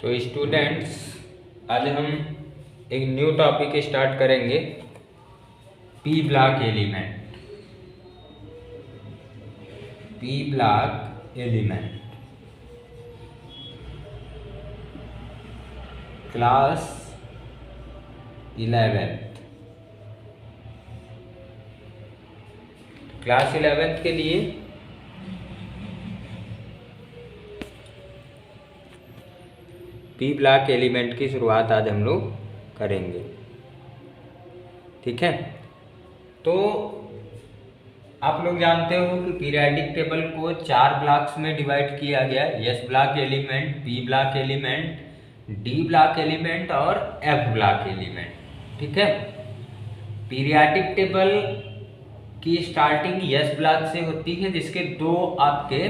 तो स्टूडेंट्स, आज हम एक न्यू टॉपिक स्टार्ट करेंगे, P block element. P block element class 11th। Class 11th के लिए पी ब्लॉक एलिमेंट की शुरुआत आज हम लोग करेंगे। ठीक है, तो आप लोग जानते हो कि पीरियाडिक टेबल को 4 ब्लॉक्स में डिवाइड किया गया, S block element, P block element, D block element और एफ ब्लॉक एलिमेंट। ठीक है, पीरियाडिक टेबल की स्टार्टिंग एस ब्लॉक से होती है, जिसके दो आपके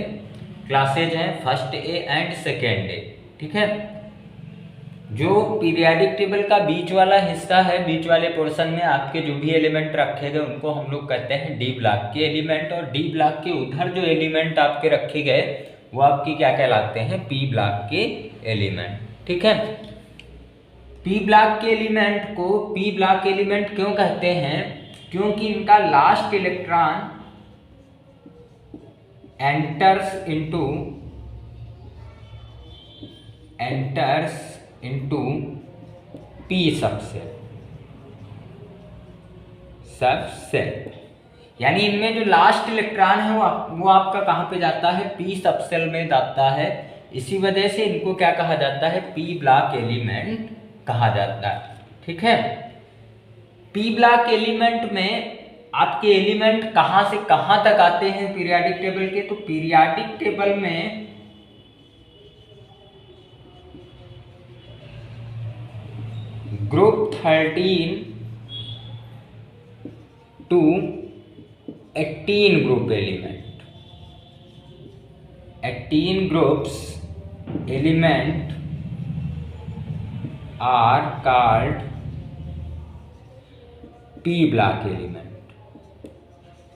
क्लासेज हैं, फर्स्ट ए एंड सेकेंड ए। ठीक है, जो पीरियाडिक टेबल का बीच वाला हिस्सा है, बीच वाले पोर्शन में आपके जो भी एलिमेंट रखे गए उनको हम लोग कहते हैं डी ब्लॉक के एलिमेंट, और डी ब्लॉक के उधर जो एलिमेंट आपके रखे गए वो आपकी क्या कहलाते हैं, पी ब्लॉक के एलिमेंट। ठीक है, पी ब्लॉक के एलिमेंट को पी ब्लॉक एलिमेंट क्यों कहते हैं? क्योंकि इनका last electron enters into P subshell. यानी इनमें जो लास्ट इलेक्ट्रॉन है वो आपका कहाँ पे जाता है, पी सबसेल में जाता है। इसी वजह से इनको क्या कहा जाता है, पी ब्लॉक एलिमेंट कहा जाता है। ठीक है, पी ब्लॉक एलिमेंट में आपके एलिमेंट कहाँ से कहाँ तक आते हैं पीरियाडिक टेबल के? तो पीरियाडिक टेबल में group 13 to 18 group element, 18 groups element are called P block element.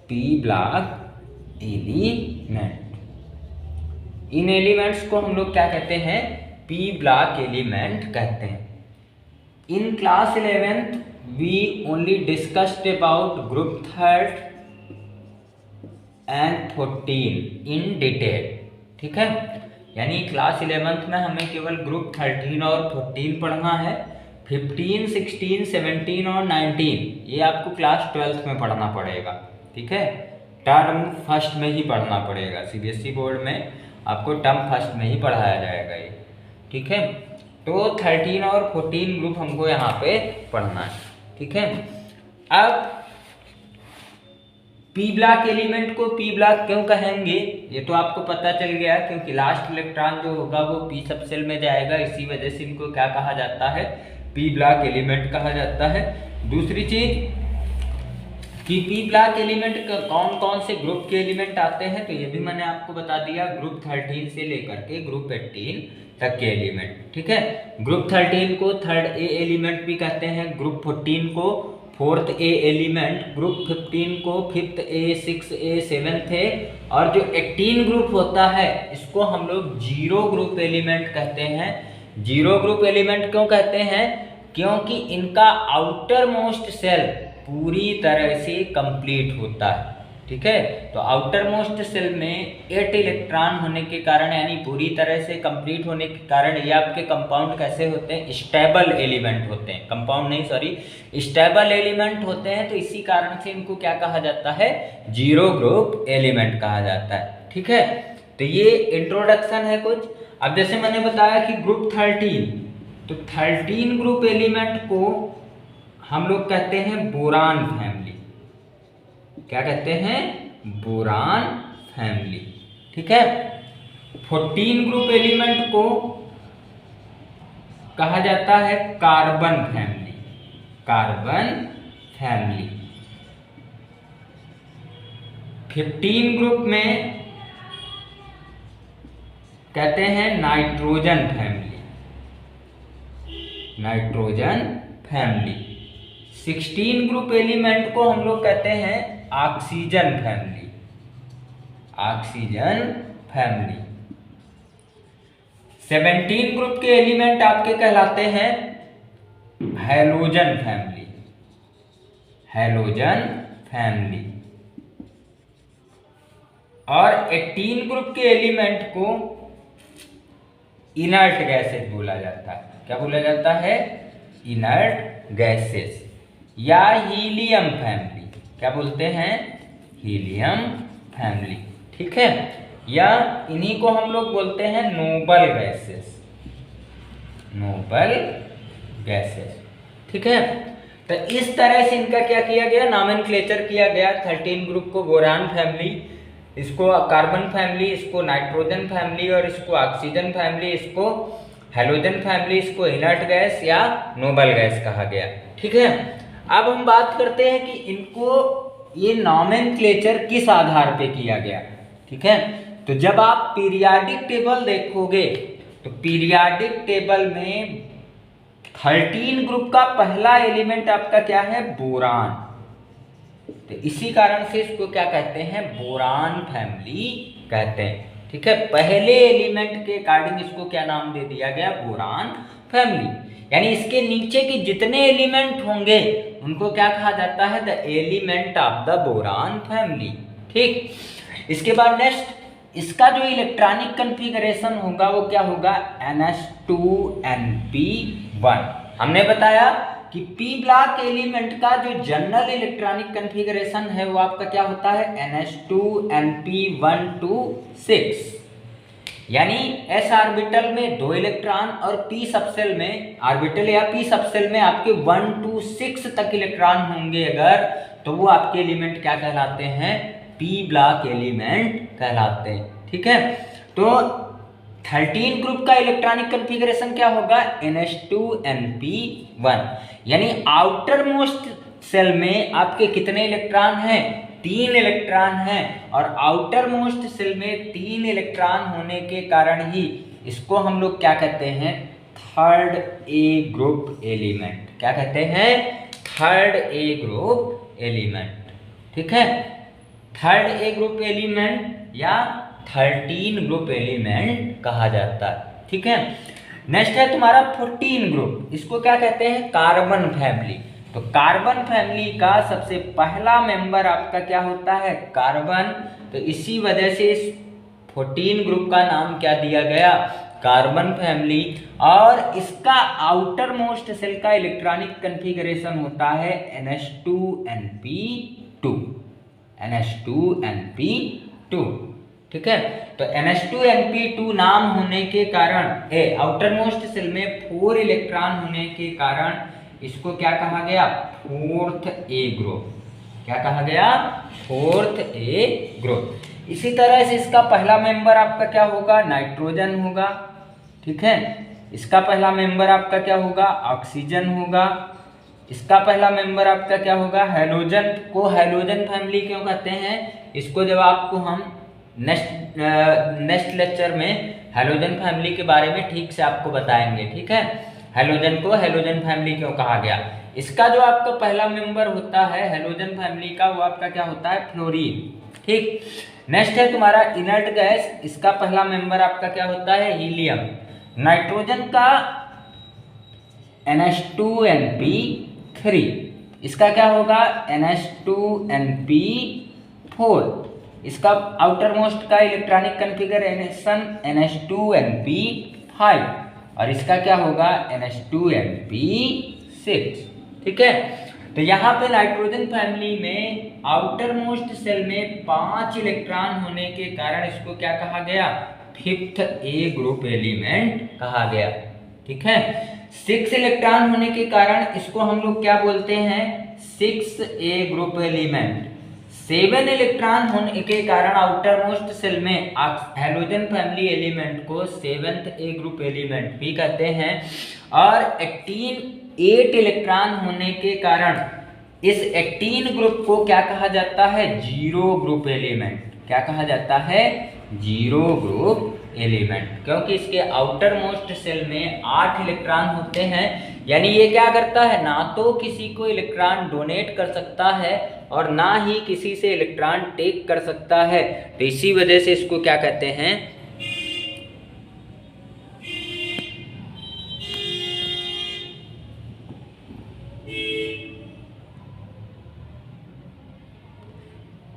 P block element, इन एलिमेंट्स को हम लोग क्या कहते हैं, पी ब्लॉक एलिमेंट कहते हैं। In class 11th we only discussed about group 3rd and 14 in detail। ठीक है, यानी क्लास 11th में हमें केवल ग्रुप 13 और 14 पढ़ना है। 15, 16, 17 और 19 ये आपको क्लास 12th में पढ़ना पड़ेगा। ठीक है, टर्म फर्स्ट में ही पढ़ना पड़ेगा, सीबीएसई बोर्ड में आपको टर्म फर्स्ट में ही पढ़ाया जाएगा ये। ठीक है, तो 13 और 14 ग्रुप हमको यहाँ पे पढ़ना है। ठीक है, अब पी ब्लॉक एलिमेंट को पी ब्लॉक क्यों कहेंगे ये तो आपको पता चल गया, क्योंकि लास्ट इलेक्ट्रॉन जो होगा वो पी सबसेल में जाएगा। इसी वजह से इनको क्या कहा जाता है, पी ब्लॉक एलिमेंट कहा जाता है। दूसरी चीज कि पी ब्लॉक एलिमेंट का कौन कौन से ग्रुप के एलिमेंट आते हैं, तो ये भी मैंने आपको बता दिया, ग्रुप 13 से लेकर के ग्रुप 18 तक के एलिमेंट। ठीक है, ग्रुप 13 को 3rd ए एलिमेंट भी कहते हैं, ग्रुप 14 को 4th ए एलिमेंट, ग्रुप 15 को 5th ए, 6th ए, 7th ए, और जो 18 ग्रुप होता है इसको हम लोग जीरो ग्रुप एलिमेंट कहते हैं। जीरो ग्रुप एलिमेंट क्यों कहते हैं? क्योंकि इनका आउटर मोस्ट सेल पूरी तरह से कंप्लीट होता है। ठीक है, तो आउटर मोस्ट सेल में 8 इलेक्ट्रॉन होने के कारण, यानी पूरी तरह से कंप्लीट होने के कारण ये आपके कंपाउंड कैसे होते हैं, स्टेबल एलिमेंट होते हैं। कंपाउंड नहीं, सॉरी, स्टेबल एलिमेंट होते हैं। तो इसी कारण से इनको क्या कहा जाता है, जीरो ग्रुप एलिमेंट कहा जाता है। ठीक है, तो ये इंट्रोडक्शन है कुछ। अब जैसे मैंने बताया कि ग्रुप 13, तो 13 ग्रुप एलिमेंट को हम लोग कहते हैं बोरान फैमिली। क्या कहते हैं, बोरान फैमिली। ठीक है, 14 ग्रुप एलिमेंट को कहा जाता है carbon family. Carbon family. 15 group में कहते हैं nitrogen family. Nitrogen family. 16 group element को हम लोग कहते हैं oxygen family. Oxygen family. 17 group के एलिमेंट आपके कहलाते हैं हैलोजन फैमिली, हैलोजन फैमिली। और 18 ग्रुप के एलिमेंट को इनर्ट गैसेस बोला जाता है। क्या बोला जाता है? इनर्ट गैसेस या हीलियम फैमिली। क्या बोलते हैं? Helium family. ठीक है, या इन्हीं को हम लोग बोलते हैं नोबल गैसेस, नोबल गैसेस। ठीक है, तो इस तरह से इनका क्या किया गया? नॉमेनक्लेचर किया गया। 13 ग्रुप को बोरान फैमिली, इसको कार्बन फैमिली, इसको नाइट्रोजन फैमिली, और इसको ऑक्सीजन फैमिली, इसको हैलोजन फैमिली, इसको इनर्ट गैस या नोबल गैस कहा गया। ठीक है, अब हम बात करते हैं कि इनको ये नॉमेनक्लेचर किस आधार पे किया गया। ठीक है, तो जब आप पीरियाडिक टेबल देखोगे तो पीरियाडिक टेबल में 13 ग्रुप का पहला एलिमेंट आपका क्या है? बोरान। तो इसी कारण से इसको क्या कहते हैं? बोरान फैमिली कहते हैं। ठीक है, पहले एलिमेंट के अकॉर्डिंग इसको क्या नाम दे दिया गया? Boron family. यानी इसके नीचे के जितने एलिमेंट होंगे उनको क्या कहा जाता है? The element of the boron family. ठीक, इसके बाद नेक्स्ट इसका जो इलेक्ट्रॉनिक कॉन्फ़िगरेशन होगा वो क्या होगा? NH2Np1। हमने बताया कि पी ब्लॉक एलिमेंट का जो जनरल इलेक्ट्रॉनिक कॉन्फ़िगरेशन है वो आपका क्या होता है? NH2Np126। यानी s ऑर्बिटल में 2 इलेक्ट्रॉन और p सबसेल में ऑर्बिटल या p सबसेल में आपके 1 to 6 तक इलेक्ट्रॉन होंगे अगर, तो वो आपके एलिमेंट क्या कहलाते हैं? p ब्लॉक एलिमेंट कहलाते हैं। ठीक है, तो 13 ग्रुप का इलेक्ट्रॉनिक कॉन्फ़िगरेशन क्या होगा? NH2Np1। यानी आउटर मोस्ट सेल में आपके कितने इलेक्ट्रॉन हैं? 3 इलेक्ट्रॉन हैं, और आउटर मोस्ट सेल में 3 इलेक्ट्रॉन होने के कारण ही इसको हम लोग क्या कहते हैं? Third A group element. क्या कहते हैं? Third A group element. ठीक है, थर्ड ए ग्रुप एलिमेंट या 13 ग्रुप एलिमेंट कहा जाता है। ठीक है, नेक्स्ट है तुम्हारा 14 ग्रुप। इसको क्या कहते हैं? Carbon family. तो कार्बन फैमिली का सबसे पहला मेंबर आपका क्या होता है? कार्बन। तो इसी वजह से इस 14 ग्रुप का नाम क्या दिया गया? Carbon family. और इसका आउटर मोस्ट सेल का इलेक्ट्रॉनिक कॉन्फ़िगरेशन होता है NH2Np2, NH2Np2। ठीक है, तो NH2Np2 नाम होने के कारण आउटर मोस्ट सेल में 4 इलेक्ट्रॉन होने के कारण इसको क्या कहा गया? फोर्थ ए ग्रुप। क्या कहा गया? फोर्थ ए ग्रुप। इसी तरह से इसका पहला मेंबर आपका क्या होगा? नाइट्रोजन होगा। ठीक है, इसका पहला मेंबर आपका क्या होगा? ऑक्सीजन होगा। इसका पहला मेंबर आपका क्या होगा? हैलोजन। को हैलोजन फैमिली क्यों कहते हैं? इसको जब आपको हम नेक्स्ट लेक्चर में हैलोजन फैमिली के बारे में ठीक से आपको बताएंगे। ठीक है, हैलोजन को हैलोजन फैमिली क्यों कहा गया। इसका जो आपका पहला मेंबर होता है हैलोजन फैमिली का, वो आपका क्या होता है? फ्लोरीन। ठीक, नेक्स्ट है तुम्हारा इनर्ट गैस। इसका पहला मेंबर आपका क्या होता है? हीलियम। नाइट्रोजन का NH2Np3, इसका क्या होगा? NH2Np4। इसका आउटर मोस्ट का इलेक्ट्रॉनिक कॉन्फ़िगरेशन NH2Np5, और इसका क्या होगा? NH2Np6। ठीक है, तो यहाँ पे नाइट्रोजन फैमिली में आउटर मोस्ट सेल में 5 इलेक्ट्रॉन होने के कारण इसको क्या कहा गया? फिफ्थ ए ग्रुप एलिमेंट कहा गया। ठीक है, 6 इलेक्ट्रॉन होने के कारण इसको हम लोग क्या बोलते हैं? 6A group element. 7 इलेक्ट्रॉन होने के कारण आउटर मोस्ट सेल में हैलोजन फैमिली एलिमेंट को 7th ए ग्रुप एलिमेंट भी कहते हैं। और 8 इलेक्ट्रॉन होने के कारण इस 18 ग्रुप को क्या कहा जाता है? 0 ग्रुप एलिमेंट। क्या कहा जाता है? 0 ग्रुप एलिमेंट, क्योंकि इसके आउटर मोस्ट सेल में 8 इलेक्ट्रॉन होते हैं। यानी ये क्या करता है? ना तो किसी को इलेक्ट्रॉन डोनेट कर सकता है और ना ही किसी से इलेक्ट्रॉन टेक कर सकता है। तो इसी वजह से इसको क्या कहते हैं?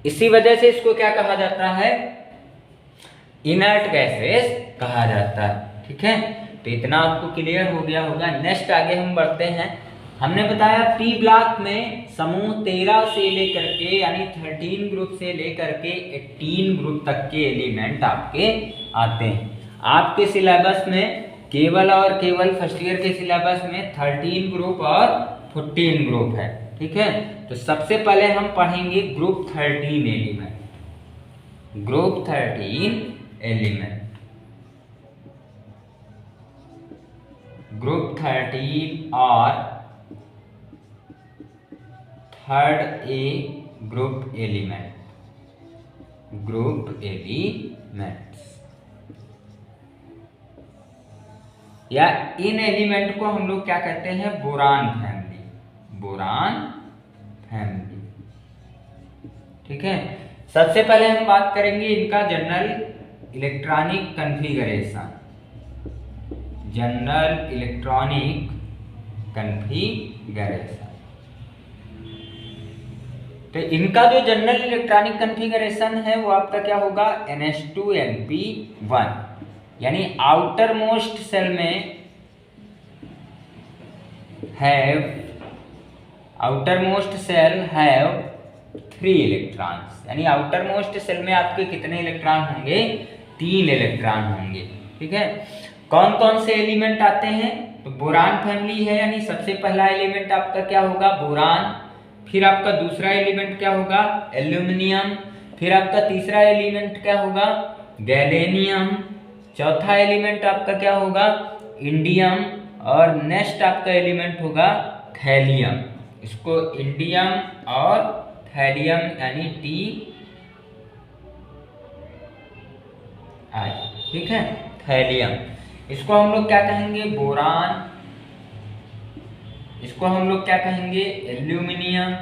इसी वजह से इसको क्या कहा जाता है, इनर्ट गैसेस कहा जाता है। ठीक है, तो इतना आपको क्लियर हो गया होगा। नेक्स्ट आगे हम बढ़ते हैं। हमने बताया पी ब्लॉक में समूह 13 से लेकर के यानी 13 ग्रुप से लेकर के 18 ग्रुप तक के एलिमेंट आपके आते हैं। आपके सिलेबस में केवल और केवल फर्स्ट ईयर के सिलेबस में 13 ग्रुप और 14 ग्रुप है। ठीक है, तो सबसे पहले हम पढ़ेंगे group 13 element. Group 13 element, group 13 और third A group element, group elements, या इन एलिमेंट को हम लोग क्या कहते हैं, बोरान फैमिली, बोरान फैमिली। ठीक है, सबसे पहले हम बात करेंगे इनका general electronic configuration, general electronic configuration. तो इनका जो जनरल इलेक्ट्रॉनिक कॉन्फ़िगरेशन है वो आपका क्या होगा, NH2NP1, यानी आउटर मोस्ट सेल में have, outer most shell have 3 electrons, यानी आउटर मोस्ट सेल में आपके कितने इलेक्ट्रॉन होंगे, 3 इलेक्ट्रॉन होंगे। ठीक है, कौन कौन से एलिमेंट आते हैं, तो बोरान फैमिली है, यानी सबसे पहला एलिमेंट आपका क्या होगा, बोरान। फिर आपका दूसरा एलिमेंट क्या होगा, एल्यूमिनियम। फिर आपका तीसरा एलिमेंट क्या होगा, गैलेनियम। चौथा एलिमेंट आपका क्या होगा, इंडियम। और नेक्स्ट आपका एलिमेंट होगा थैलियम। इसको इंडियम और थैलियम यानी Ti। ठीक है, थैलियम, इसको हम लोग क्या कहेंगे, बोरान। इसको हम लोग क्या कहेंगे, एल्यूमिनियम।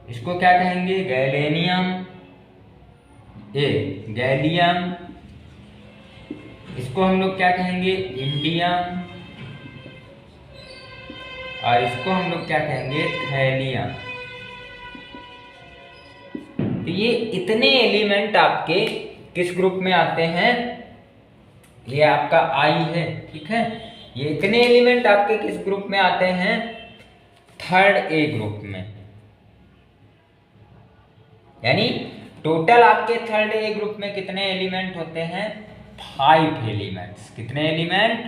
इसको क्या कहेंगे, गैलेनियम, गैलियम। इसको हम लोग क्या कहेंगे, इंडियम। और इसको हम लोग क्या कहेंगे, थैलियम। तो ये इतने एलिमेंट आपके किस ग्रुप में आते हैं, ये आपका आई है। ठीक है, ये इतने एलिमेंट आपके किस ग्रुप में आते हैं, थर्ड ए ग्रुप में। यानी टोटल आपके थर्ड ए ग्रुप में कितने एलिमेंट होते हैं, 5 एलिमेंट्स। कितने एलिमेंट,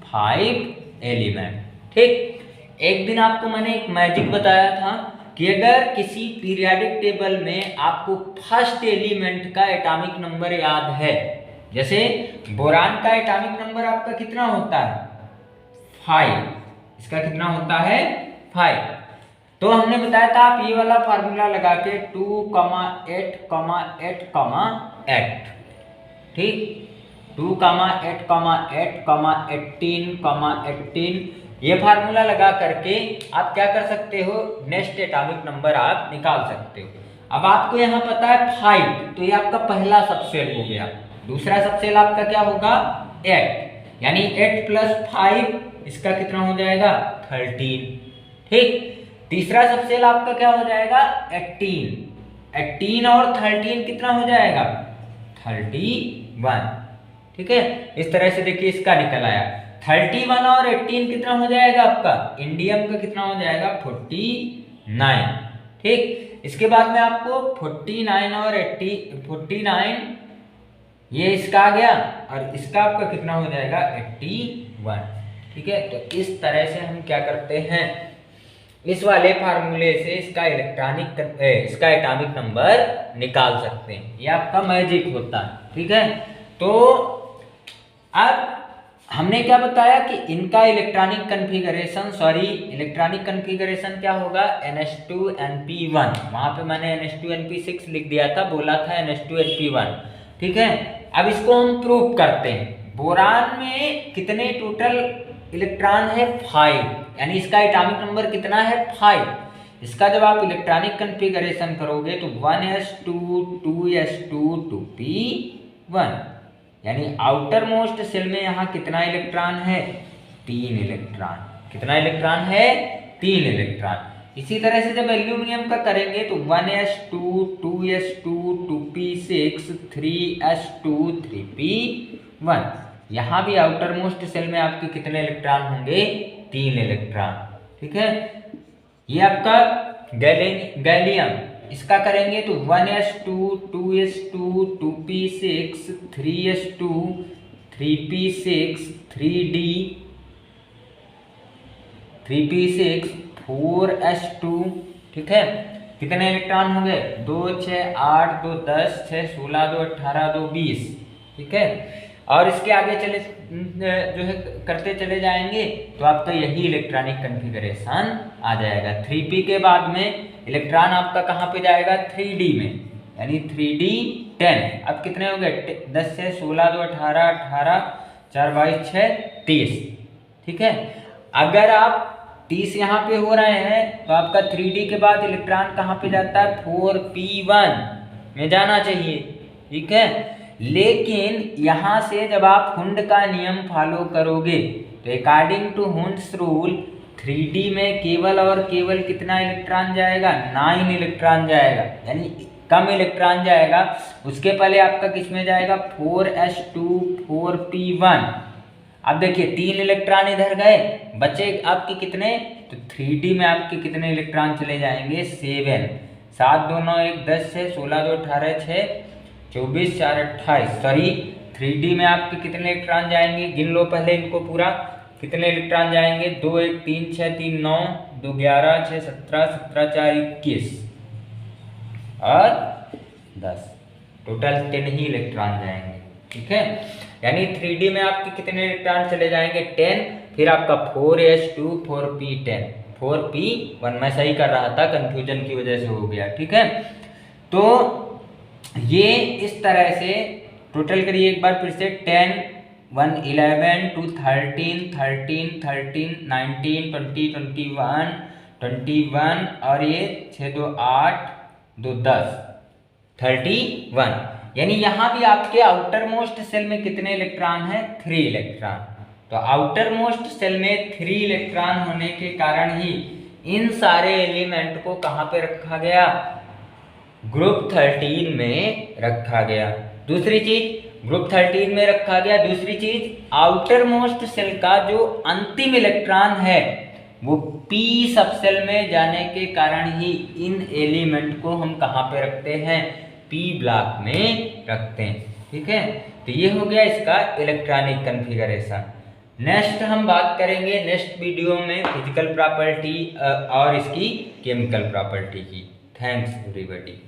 5 एलिमेंट। ठीक, एक दिन आपको मैंने एक मैजिक बताया था कि अगर किसी पीरियोडिक टेबल में आपको फर्स्ट एलिमेंट का एटॉमिक नंबर याद है, जैसे बोरान का एटॉमिक नंबर आपका कितना होता है, 5, इसका कितना होता है, 5। तो हमने बताया था आप ये वाला फार्मूला लगा के 2,8,8,8, ठीक, 2,8,8,18,18 ये फार्मूला लगा करके आप क्या कर सकते हो, नेक्स्ट एटॉमिक नंबर आप निकाल सकते हो। अब आपको यहाँ पता है 5, तो ये आपका पहला सबसेल हो गया। दूसरा सबसेल आपका क्या होगा, 8, यानी 8 + 5 इसका कितना हो जाएगा, 13। ठीक, तीसरा सबसेल आपका क्या हो जाएगा, 18, 18 और 13 कितना हो जाएगा, 31। ठीक है, इस तरह से देखिए इसका निकल आया। 31 और 18 कितना हो जाएगा आपका, इंडियम का कितना हो जाएगा, 49। ठीक, इसके बाद में आपको 49 और 80, 49 ये इसका आ गया और इसका आपका कितना हो जाएगा, 81। ठीक है, तो इस तरह से हम क्या करते हैं, इस वाले फार्मूले से इसका इसका एटॉमिक नंबर निकाल सकते हैं। ये आपका मैजिक होता है। ठीक है, तो अब हमने क्या बताया कि इनका इलेक्ट्रॉनिक कन्फिगरेशन क्या होगा, NH2NP1। वहां पे मैंने NH2NP6 लिख दिया था, बोला था NH2NP1। ठीक है, अब इसको हम प्रूव करते हैं। बोरान में कितने टोटल इलेक्ट्रॉन है, 5, यानी इसका एटॉमिक नंबर कितना है, 5। इसका जब आप इलेक्ट्रॉनिक कन्फिगरेशन करोगे तो 1s2 2s2 2p1, यानी आउटर मोस्ट सेल में यहाँ कितना इलेक्ट्रॉन है, 3 इलेक्ट्रॉन। कितना इलेक्ट्रॉन है, 3 इलेक्ट्रॉन। इसी तरह से जब एल्यूमिनियम का करेंगे तो 1s2 2s2 2p6 3s2 3p1। यहाँ भी आउटर मोस्ट सेल में आपके कितने इलेक्ट्रॉन होंगे? 3 इलेक्ट्रॉन। ठीक है, ये आपका गैलियम, इसका करेंगे तो 1s2 2s2 2p6 3s2 3p6 3d 3p6 4s2। ठीक है, कितने इलेक्ट्रॉन होंगे? 2 6 8 2 10 6 16 2 18 2 20। ठीक है, और इसके आगे चले जो है करते चले जाएंगे तो आपका यही इलेक्ट्रॉनिक कन्फिगरेशन आ जाएगा। 3p के बाद में इलेक्ट्रॉन आपका कहाँ पे जाएगा? 3d में, यानी 3d 10। अब कितने हो गए? 10 से 16 2 18 18 4 22 6 30। ठीक है, अगर आप 30 यहाँ पे हो रहे हैं तो आपका 3d के बाद इलेक्ट्रॉन कहाँ पे जाता है? 4p1 में जाना चाहिए। ठीक है, लेकिन यहाँ से जब आप हुंड का नियम फॉलो करोगे तो according to Hund's rule 3d में केवल और केवल कितना इलेक्ट्रॉन जाएगा? 9 इलेक्ट्रॉन जाएगा, यानी कम इलेक्ट्रॉन जाएगा। उसके पहले आपका किस में जाएगा? 4s2 4p1। अब देखिए 3 इलेक्ट्रॉन इधर गए, बचे आपके कितने? तो 3d में आपके कितने इलेक्ट्रॉन चले जाएंगे? 7। 7 2 9 1 10 6 16 2 18 6 24 4 28। सॉरी, 3d में आपके कितने इलेक्ट्रॉन जाएंगे? गिन लो पहले इनको पूरा, कितने इलेक्ट्रॉन जाएंगे? 2 1 3 6 3 9 2 11 6 17 17 4 21 और 10, टोटल 10 ही इलेक्ट्रॉन जाएंगे। ठीक है, यानी 3d में आपके कितने इलेक्ट्रॉन चले जाएंगे? 10। फिर आपका 4s2 4p10 4p1। मैं सही कर रहा था, कंफ्यूजन की वजह से हो गया। ठीक है, तो ये इस तरह से टोटल करिए एक बार फिर से। 10 1 11 2 13 13 13 19 20 21 21 और ये 6 2 8 2 10 31। यानी यहाँ भी आपके आउटर मोस्ट सेल में कितने इलेक्ट्रॉन हैं? 3 इलेक्ट्रॉन। तो आउटर मोस्ट सेल में 3 इलेक्ट्रॉन होने के कारण ही इन सारे एलिमेंट को कहाँ पे रखा गया? ग्रुप 13 में रखा गया। दूसरी चीज ग्रुप 13 में रखा गया। दूसरी चीज आउटर मोस्ट सेल का जो अंतिम इलेक्ट्रॉन है वो p सब सेल में जाने के कारण ही इन एलिमेंट को हम कहाँ पे रखते हैं? p ब्लॉक में रखते हैं। ठीक है, तो ये हो गया इसका इलेक्ट्रॉनिक कॉन्फ़िगरेशन। नेक्स्ट हम बात करेंगे नेक्स्ट वीडियो में फिजिकल प्रॉपर्टी और इसकी केमिकल प्रॉपर्टी की। Thanks everybody.